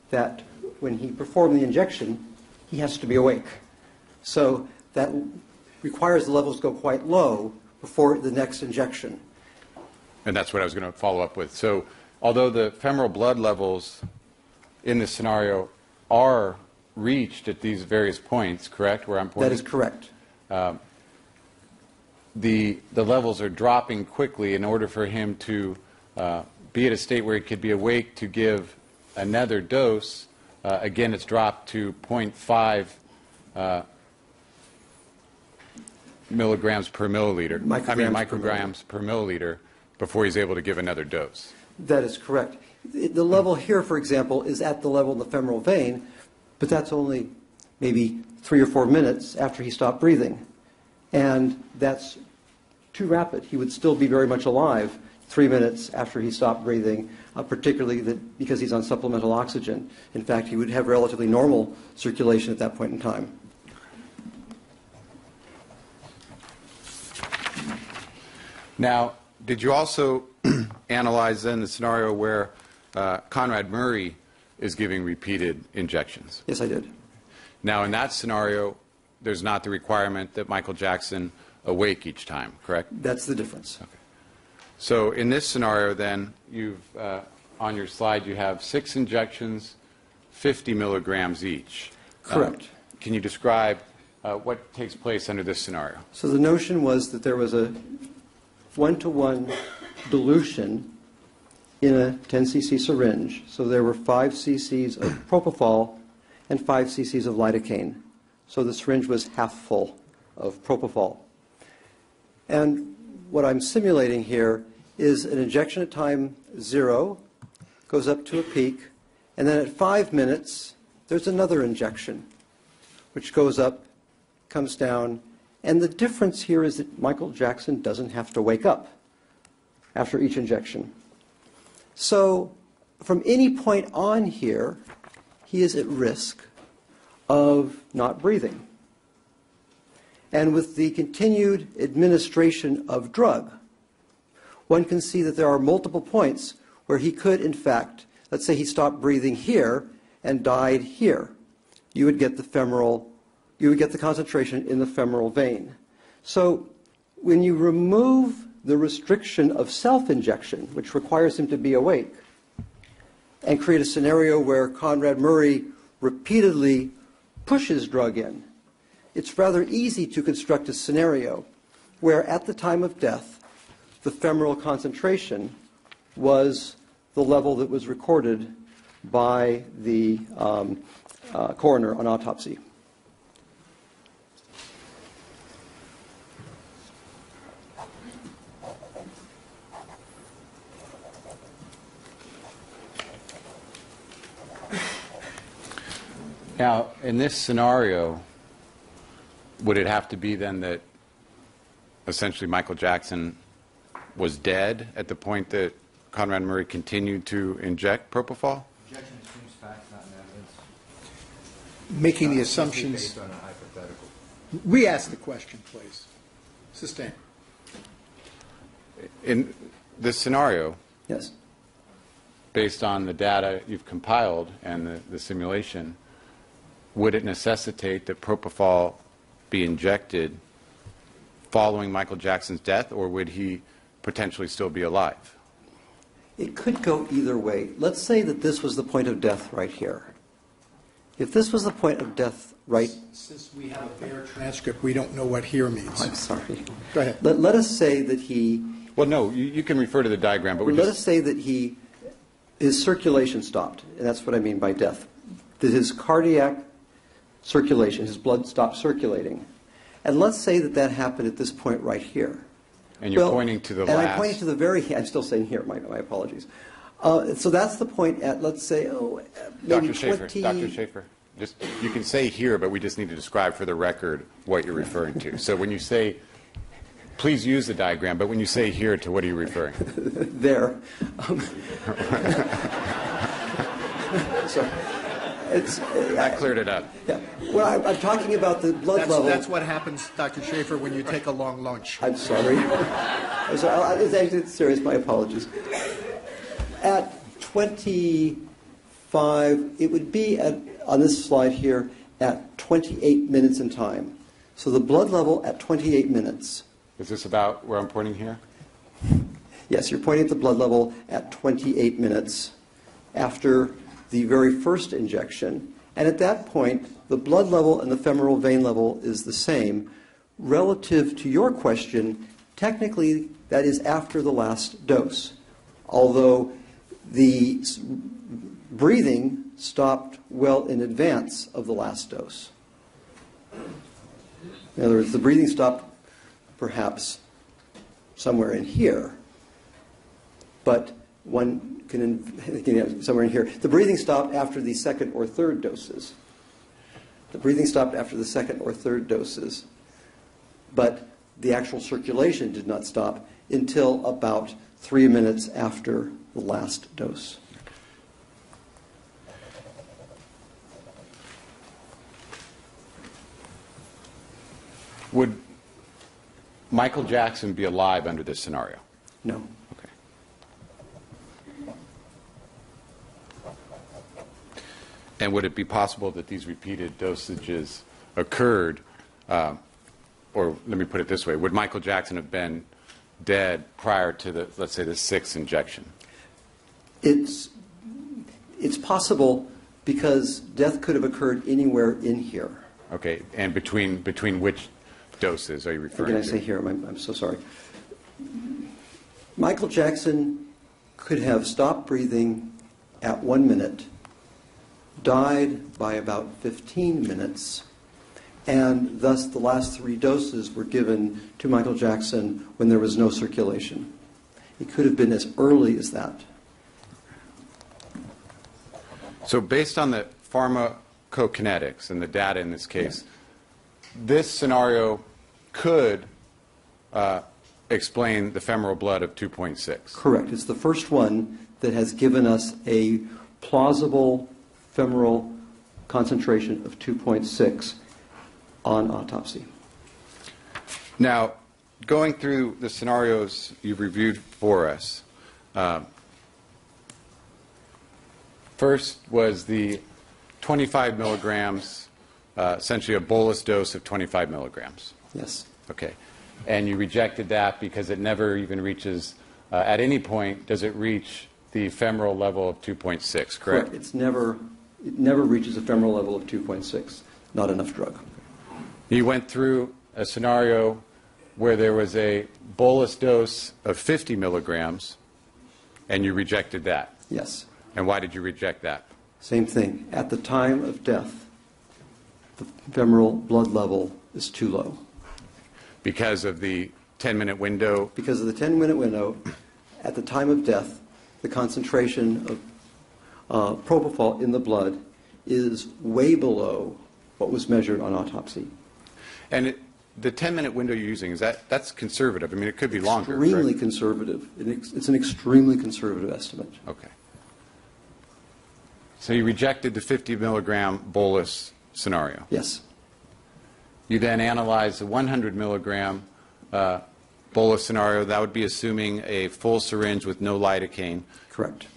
that when he performed the injection, he has to be awake. So that requires the levels go quite low before the next injection. And that's what I was going to follow up with. So although the femoral blood levels in this scenario are reached at these various points, correct, where I'm pointing? That is correct. The levels are dropping quickly in order for him to be at a state where he could be awake to give another dose. Again, it's dropped to 0.5 milligrams per milliliter. Micrograms per milliliter before he's able to give another dose. That is correct. The level here, for example, is at the level of the femoral vein, but that's only maybe 3 or 4 minutes after he stopped breathing. And that's too rapid. He would still be very much alive 3 minutes after he stopped breathing, particularly because he's on supplemental oxygen. In fact, he would have relatively normal circulation at that point in time. Now, did you also analyze then the scenario where Conrad Murray is giving repeated injections? Yes, I did. Now, in that scenario, there's not the requirement that Michael Jackson awake each time, correct? That's the difference. Okay. So in this scenario, then, you've on your slide, you have 6 injections, 50 milligrams each. Correct. Can you describe what takes place under this scenario? So the notion was that there was a 1-to-1 dilution in a 10 cc syringe. So there were 5 cc's of propofol and 5 cc's of lidocaine. So the syringe was half full of propofol. And what I'm simulating here is an injection at time 0, goes up to a peak, and then at 5 minutes, there's another injection, which goes up, comes down, and the difference here is that Michael Jackson doesn't have to wake up after each injection. So from any point on here, he is at risk of not breathing. And with the continued administration of drug, one can see that there are multiple points where he could, in fact, let's say he stopped breathing here and died here. You would get the concentration in the femoral vein. So when you remove the restriction of self-injection, which requires him to be awake, and create a scenario where Conrad Murray repeatedly pushes drug in, it's rather easy to construct a scenario where at the time of death, the femoral concentration was the level that was recorded by the coroner on autopsy. Now, in this scenario, would it have to be then that essentially Michael Jackson was dead at the point that Conrad Murray continued to inject propofol? Objection assumes facts, not evidence. Making the assumptions. Based on a hypothetical. Re-ask the question, please. Sustain. In this scenario, Yes. based on the data you've compiled and the simulation, would it necessitate that propofol be injected following Michael Jackson's death, or would he potentially still be alive? It could go either way. Let's say that this was the point of death right here. If this was the point of death right... Since we have a bare transcript, we don't know what here means. I'm sorry. Go ahead. Let us say that he... Well, no, you can refer to the diagram, but Let us say that his circulation stopped, and that's what I mean by death. That his cardiac circulation, his blood stopped circulating. And let's say that that happened at this point right here. And you're pointing to the last... And I'm pointing to the very... I'm still saying here, my apologies. So that's the point at, let's say, maybe Dr. Shafer, Dr. Shafer, just, you can say here, but we just need to describe for the record what you're referring to. So when you say, please use the diagram, but when you say here, to what are you referring? There. So that cleared it up. Yeah. Well, I'm talking about the blood level. That's what happens, Dr. Shafer, when you take a long lunch. I'm sorry. I'm sorry. It's actually serious. My apologies. At 25 it would be on this slide here at 28 minutes in time. So the blood level at 28 minutes. Is this about where I'm pointing here? Yes, you're pointing at the blood level at 28 minutes after the very first injection. And at that point, the blood level and the femoral vein level is the same. Relative to your question, technically that is after the last dose, although the breathing stopped well in advance of the last dose. In other words, the breathing stopped perhaps somewhere in here, but one can somewhere in here. The breathing stopped after the second or third doses. The breathing stopped after the second or third doses, but the actual circulation did not stop until about 3 minutes after the last dose. Would Michael Jackson be alive under this scenario? No. Okay. And would it be possible that these repeated dosages occurred, or let me put it this way, would Michael Jackson have been dead prior to the, let's say, the sixth injection? It's possible because death could have occurred anywhere in here. Okay, and between which doses are you referring Again, I to? say here, I'm so sorry. Michael Jackson could have stopped breathing at 1 minute, died by about 15 minutes, and thus the last 3 doses were given to Michael Jackson when there was no circulation. It could have been as early as that. So based on the pharmacokinetics and the data in this case, this scenario could explain the femoral blood of 2.6. Correct. It's the first one that has given us a plausible femoral concentration of 2.6 on autopsy. Now, going through the scenarios you've reviewed for us, first was the 25 milligrams, essentially a bolus dose of 25 milligrams. Yes. Okay. And you rejected that because it never even reaches, at any point, does it reach the femoral level of 2.6, correct? It never reaches a femoral level of 2.6. Not enough drug. You went through a scenario where there was a bolus dose of 50 milligrams, and you rejected that. Yes. And why did you reject that? Same thing. At the time of death, the femoral blood level is too low. Because of the 10-minute window? Because of the 10-minute window, at the time of death, the concentration of propofol in the blood is way below what was measured on autopsy. And the 10-minute window you're using, that's conservative? I mean, it could be longer. Extremely correct? conservative. It's an extremely conservative estimate. Okay. So you rejected the 50 milligram bolus scenario. Yes. You then analyzed the 100 milligram bolus scenario. That would be assuming a full syringe with no lidocaine. Correct.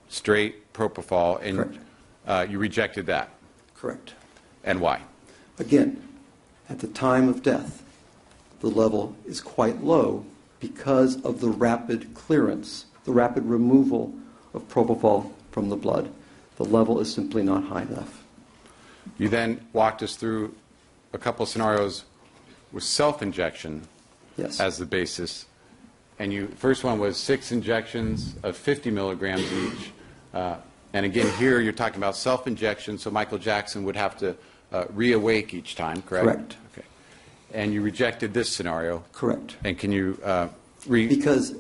Straight propofol. And Correct. You rejected that. Correct. And why? Again, at the time of death, the level is quite low because of the rapid clearance, the rapid removal of propofol from the blood. The level is simply not high enough. You then walked us through a couple of scenarios with self-injection Yes. as the basis. And first one was 6 injections of 50 milligrams each. And again, here you're talking about self-injection, so Michael Jackson would have to reawake each time, correct? Correct. Okay. And you rejected this scenario. Correct. And can you Because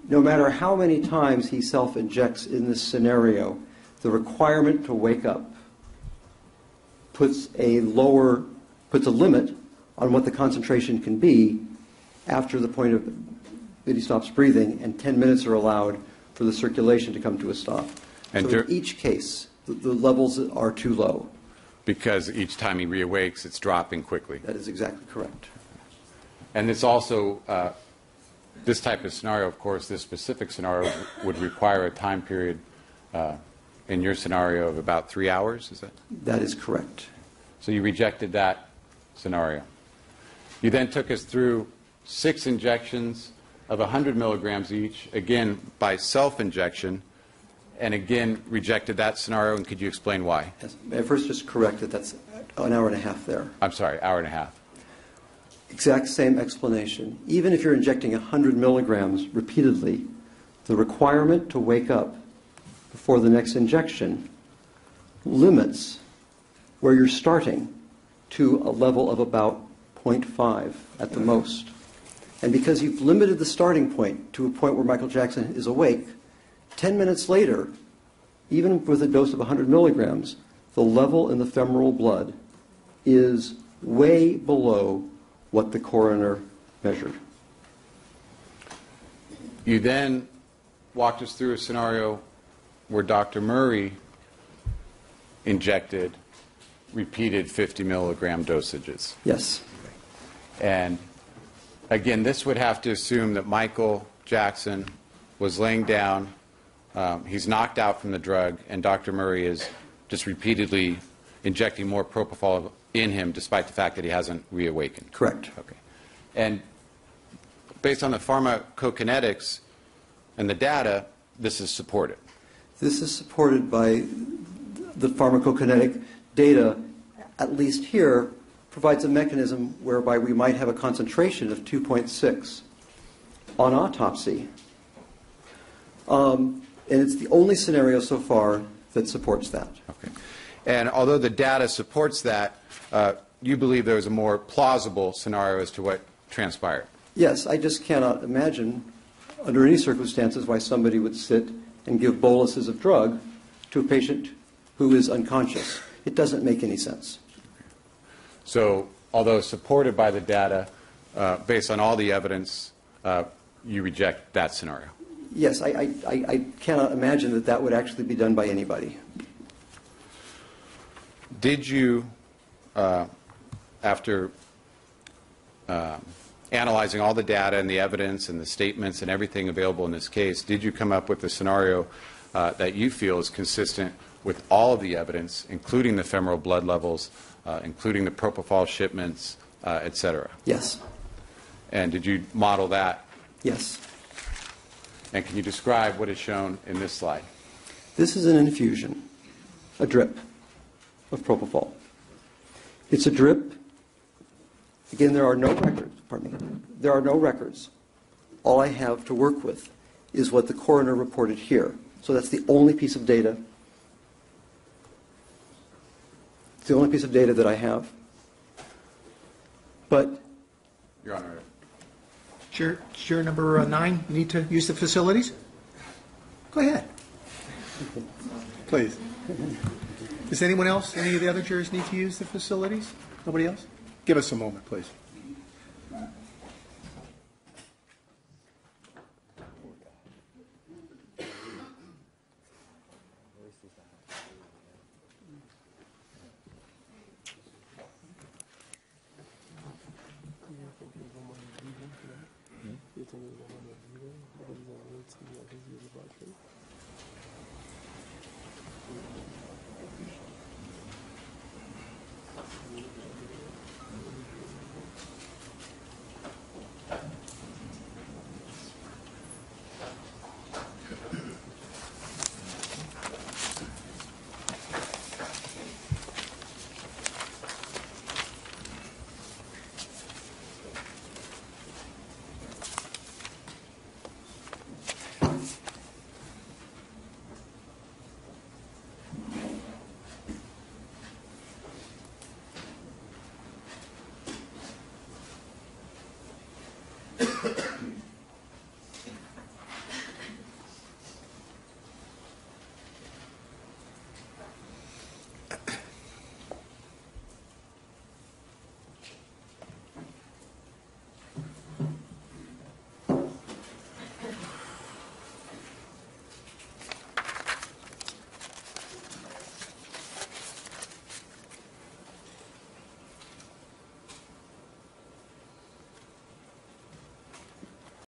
no matter how many times he self-injects in this scenario, the requirement to wake up puts a limit on what the concentration can be after the point that he stops breathing, and 10 minutes are allowed for the circulation to come to a stop. And so in each case, the levels are too low. Because each time he reawakes, it's dropping quickly. That is exactly correct. And this also, this type of scenario, of course, this specific scenario would require a time period in your scenario of about 3 hours, is that? That is correct. So you rejected that scenario. You then took us through 6 injections of 100 milligrams each, again by self-injection, and again rejected that scenario. And could you explain why? Yes. May I first just correct that that's an hour and a half there. I'm sorry, hour and a half. Exact same explanation. Even if you're injecting 100 milligrams repeatedly, the requirement to wake up before the next injection limits where you're starting to a level of about 0.5 at the most. And because you've limited the starting point to a point where Michael Jackson is awake, 10 minutes later, even with a dose of 100 milligrams, the level in the femoral blood is way below what the coroner measured. You then walked us through a scenario where Dr. Murray injected repeated 50 milligram dosages. Yes. And again, this would have to assume that Michael Jackson was laying down, he's knocked out from the drug, and Dr. Murray is just repeatedly injecting more propofol in him despite the fact that he hasn't reawakened. Correct. Okay. And based on the pharmacokinetics and the data, this is supported. This is supported by the pharmacokinetic data, at least here, provides a mechanism whereby we might have a concentration of 2.6 on autopsy. And it's the only scenario so far that supports that. Okay. And although the data supports that, you believe there was a more plausible scenario as to what transpired. Yes, I just cannot imagine, under any circumstances, why somebody would sit and give boluses of drug to a patient who is unconscious. It doesn't make any sense. So, although supported by the data, based on all the evidence, you reject that scenario. Yes, I cannot imagine that that would actually be done by anybody. Did you, after analyzing all the data and the evidence and the statements and everything available in this case, did you come up with a scenario that you feel is consistent with all of the evidence, including the femoral blood levels, including the propofol shipments, et cetera? Yes. And did you model that? Yes. And can you describe what is shown in this slide? This is an infusion, a drip of propofol. It's a drip. Again, there are no records. Pardon me. There are no records. All I have to work with is what the coroner reported here. So that's the only piece of data. It's the only piece of data that I have. But Your Honor. Chair number 9, need to use the facilities? Go ahead. Please. Does anyone else, any of the other jurors need to use the facilities? Nobody else? Give us a moment, please.